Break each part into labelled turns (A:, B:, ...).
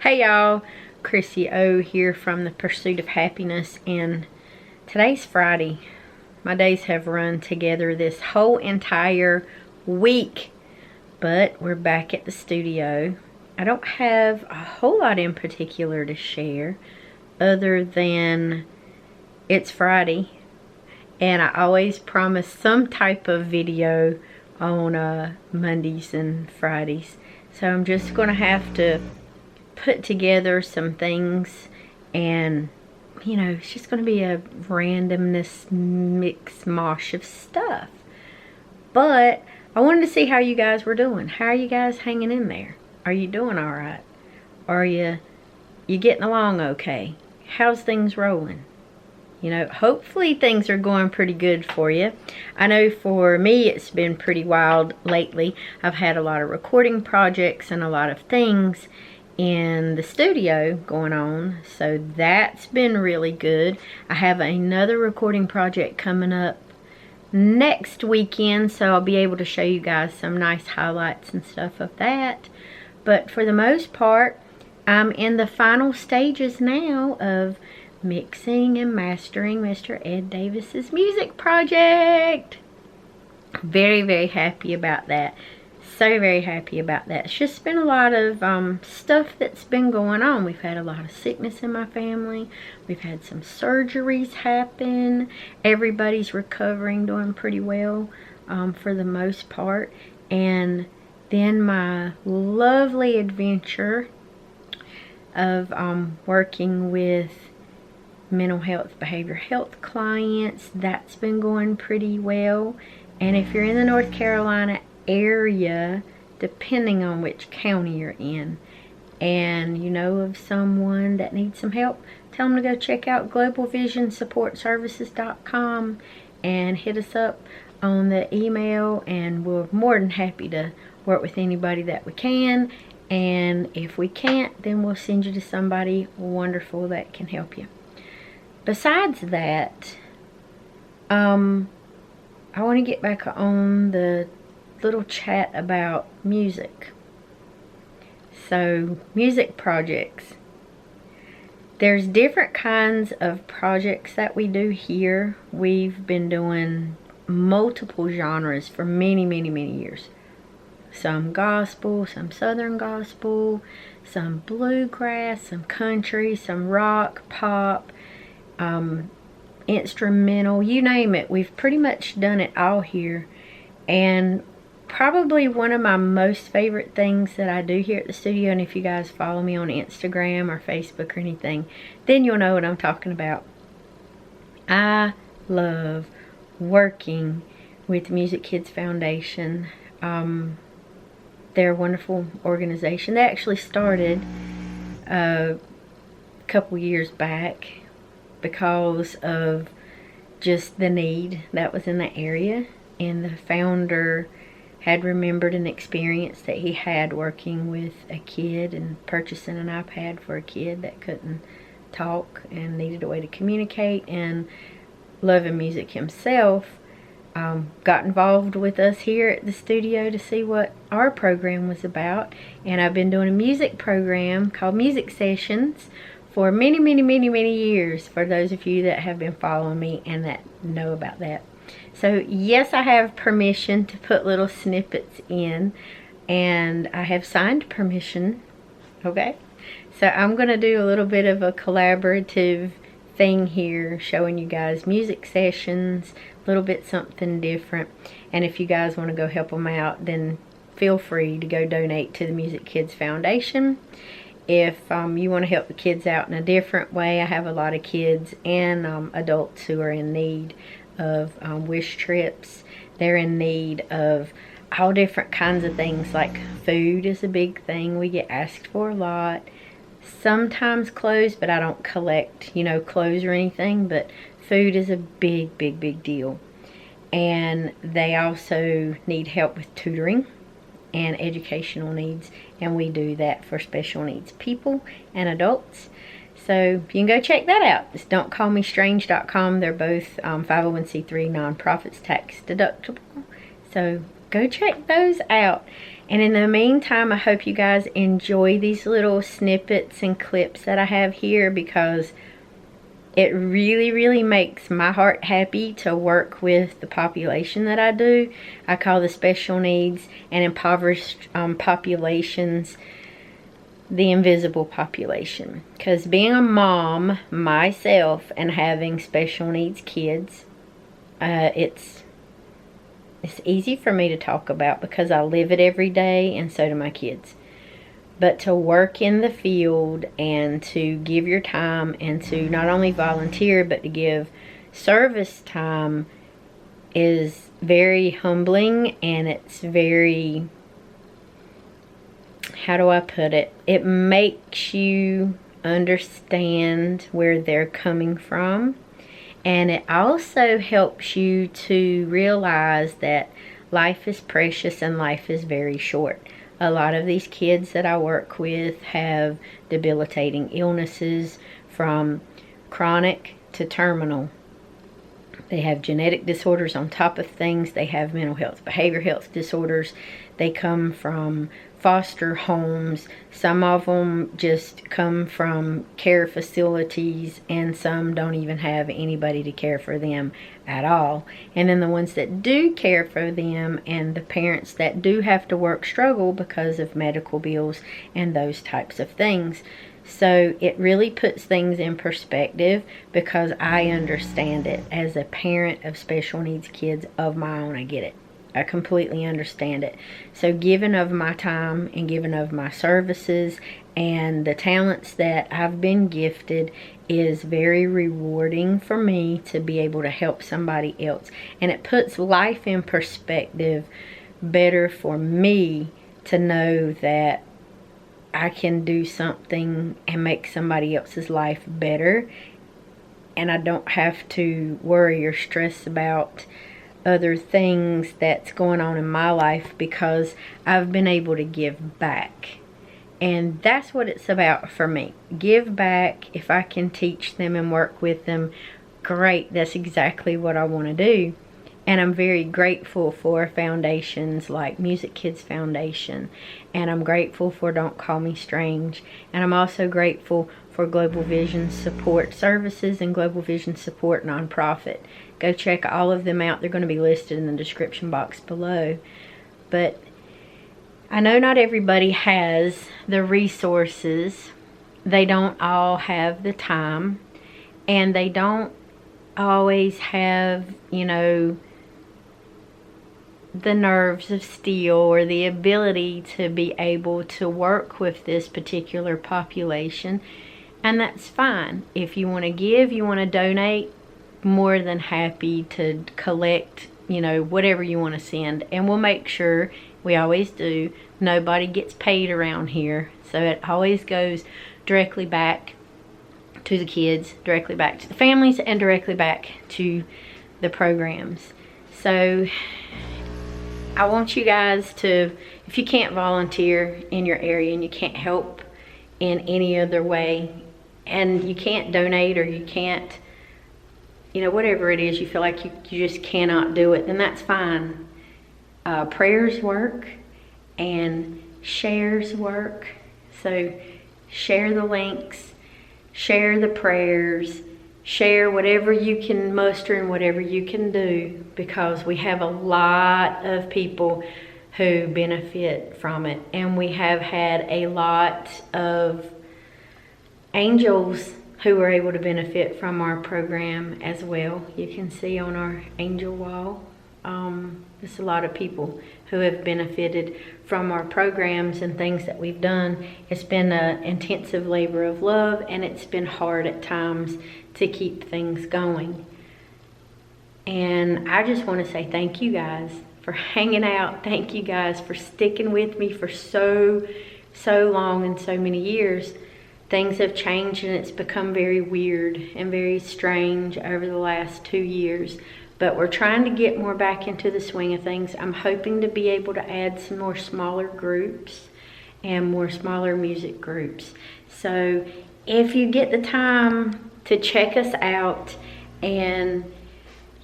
A: Hey y'all, Chrissy O here from The Pursuit of Happiness, and today's Friday. My days have run together this whole entire week, but we're back at the studio. I don't have a whole lot in particular to share other than it's Friday, and I always promise some type of video on Mondays and Fridays. So I'm just going to have to put together some things, and it's just going to be a randomness mix mosh of stuff. But I wanted to see how you guys were doing. How are you guys hanging in there? Are you doing all right? Are you getting along okay? How's things rolling? Hopefully things are going pretty good for you. I know for me it's been pretty wild lately. I've had a lot of recording projects and a lot of things in the studio going on, so that's been really good. I have another recording project coming up next weekend, so I'll be able to show you guys some nice highlights and stuff of that. But for the most part, I'm in the final stages now of mixing and mastering Mr. Ed Davis's music project. Very, very happy about that. So very happy about that. It's just been a lot of stuff that's been going on. We've had a lot of sickness in my family. We've had some surgeries happen. Everybody's recovering, doing pretty well for the most part. And then my lovely adventure of working with mental health, behavioral health clients, that's been going pretty well. And if you're in the North Carolina area, depending on which county you're in, and you know of someone that needs some help, tell them to go check out globalvisionsupportservices.com and hit us up on the email, and we're more than happy to work with anybody that we can. And if we can't, then we'll send you to somebody wonderful that can help you. Besides that, I want to get back on the little chat about music. So, music projects. There's different kinds of projects that we do here. We've been doing multiple genres for many, many, many years. Some gospel, some southern gospel, some bluegrass, some country, some rock, pop, instrumental, you name it. We've pretty much done it all here. And probably one of my most favorite things that I do here at the studio, and if you guys follow me on Instagram or Facebook or anything, then you'll know what I'm talking about. I love working with Music Kids Foundation. They're a wonderful organization. They actually started a couple years back because of just the need that was in the area, and the founder had remembered an experience that he had working with a kid and purchasing an iPad for a kid that couldn't talk and needed a way to communicate, and loving music himself, got involved with us here at the studio to see what our program was about. And I've been doing a music program called Music Sessions for many, many, many, many years, for those of you that have been following me and that know about that. So yes, I have permission to put little snippets in, and I have signed permission, okay? So I'm going to do a little bit of a collaborative thing here, showing you guys music sessions, a little bit something different. And if you guys want to go help them out, then feel free to go donate to the Music Kids Foundation. If you want to help the kids out in a different way, I have a lot of kids and adults who are in need of wish trips. They're in need of all different kinds of things, like food is a big thing we get asked for a lot. Sometimes clothes, but I don't collect clothes or anything, but food is a big, big, big deal. And they also need help with tutoring and educational needs, and we do that for special needs people and adults. So you can go check that out. It's don'tcallmestrange.com. They're both 501c3 nonprofits, tax deductible. So go check those out. And in the meantime, I hope you guys enjoy these little snippets and clips that I have here, because it really makes my heart happy to work with the population that I do. I call the special needs and impoverished populations the invisible population. Because being a mom myself and having special needs kids, it's easy for me to talk about because I live it every day, and so do my kids. But to work in the field and to give your time and to not only volunteer but to give service time is very humbling, and it's very, how do I put it? It makes you understand where they're coming from, and it also helps you to realize that life is precious and life is very short. A lot of these kids that I work with have debilitating illnesses, from chronic to terminal. They have genetic disorders on top of things. They have mental health, behavior health disorders. They come from foster homes. Some of them just come from care facilities, and some don't even have anybody to care for them at all. And then the ones that do care for them and the parents that do have to work struggle because of medical bills and those types of things. So it really puts things in perspective, because I understand it. As a parent of special needs kids of my own, I get it. I completely understand it. So giving of my time and giving of my services and the talents that I've been gifted is very rewarding for me to be able to help somebody else. And it puts life in perspective better for me to know that I can do something and make somebody else's life better, and I don't have to worry or stress about other things that's going on in my life, because I've been able to give back. And that's what it's about for me. Give back. If I can teach them and work with them, great. That's exactly what I want to do. And I'm very grateful for foundations like Music Kids Foundation, and I'm grateful for Don't Call Me Strange, and I'm also grateful for Global Vision Support Services and Global Vision Support Nonprofit. Go check all of them out. They're going to be listed in the description box below. But I know not everybody has the resources. They don't all have the time, and they don't always have, you know, the nerves of steel or the ability to be able to work with this particular population. And that's fine. If you want to give, you want to donate, more than happy to collect, you know, whatever you want to send. And we'll make sure, we always do, nobody gets paid around here. So it always goes directly back to the kids, directly back to the families, and directly back to the programs. So I want you guys to, if you can't volunteer in your area and you can't help in any other way, and you can't donate, or you can't, you know, whatever it is, you feel like you just cannot do it, then that's fine. Prayers work and shares work. So share the links, share the prayers, share whatever you can muster and whatever you can do, because we have a lot of people who benefit from it. And we have had a lot of angels who were able to benefit from our program as well. You can see on our angel wall, there's a lot of people who have benefited from our programs and things that we've done. It's been an intensive labor of love, and it's been hard at times to keep things going. And I just want to say thank you guys for hanging out. Thank you guys for sticking with me for so long and so many years. Things have changed, and it's become very weird and very strange over the last 2 years. But we're trying to get more back into the swing of things. I'm hoping to be able to add some more smaller groups and more smaller music groups. So if you get the time to check us out and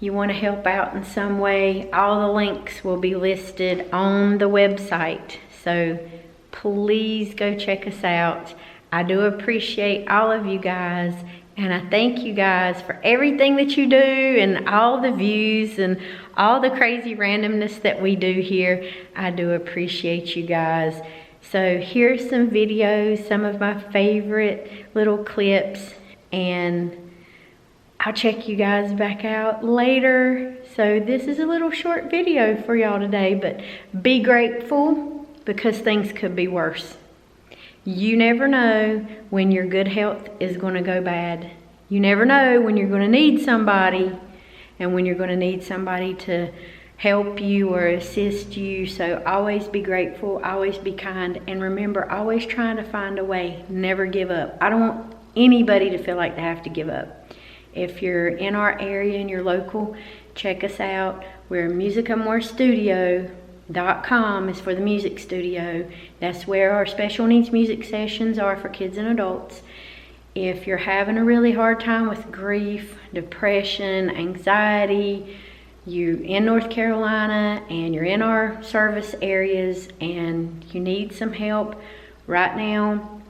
A: you want to help out in some way, all the links will be listed on the website. So please go check us out. I do appreciate all of you guys, and I thank you guys for everything that you do and all the views and all the crazy randomness that we do here. I do appreciate you guys. So here's some videos, some of my favorite little clips, and I'll check you guys back out later. So this is a little short video for y'all today, but be grateful because things could be worse. You never know when your good health is going to go bad. You never know when you're going to need somebody and when you're going to need somebody to help you or assist you. So always be grateful, always be kind, and remember, always trying to find a way. Never give up. I don't want anybody to feel like they have to give up. If you're in our area and you're local, check us out. We're musicamorestudio.com is for the music studio. That's where our special needs music sessions are for kids and adults. If you're having a really hard time with grief, depression, anxiety, you're in North Carolina and you're in our service areas and you need some help right now,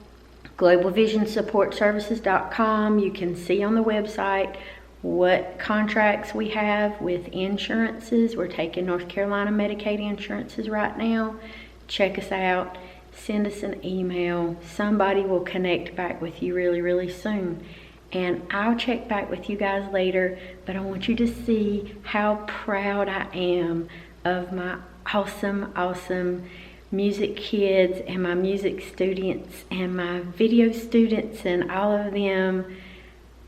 A: globalvisionsupportservices.com. You can see on the website what contracts we have with insurances. We're taking North Carolina Medicaid insurances right now. Check us out. Send us an email. Somebody will connect back with you really, really soon. And I'll check back with you guys later, but I want you to see how proud I am of my awesome, awesome music kids and my music students and my video students and all of them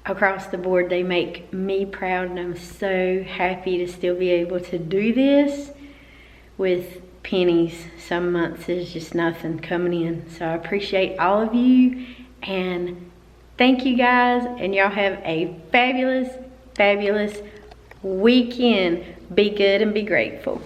A: across the board. They make me proud, and I'm so happy to still be able to do this with pennies. Some months is just nothing coming in. So I appreciate all of you, and thank you guys, and y'all have a fabulous, fabulous weekend. Be good and be grateful.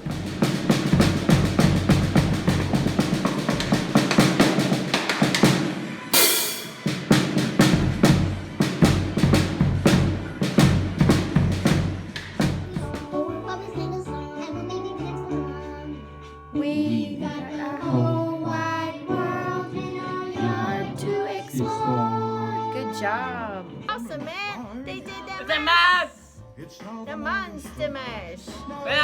B: We got a whole wide world in our yard to explore.
A: Good job.
B: Awesome, man. They did that.
C: The mash!
B: The monster mash.
C: Yeah.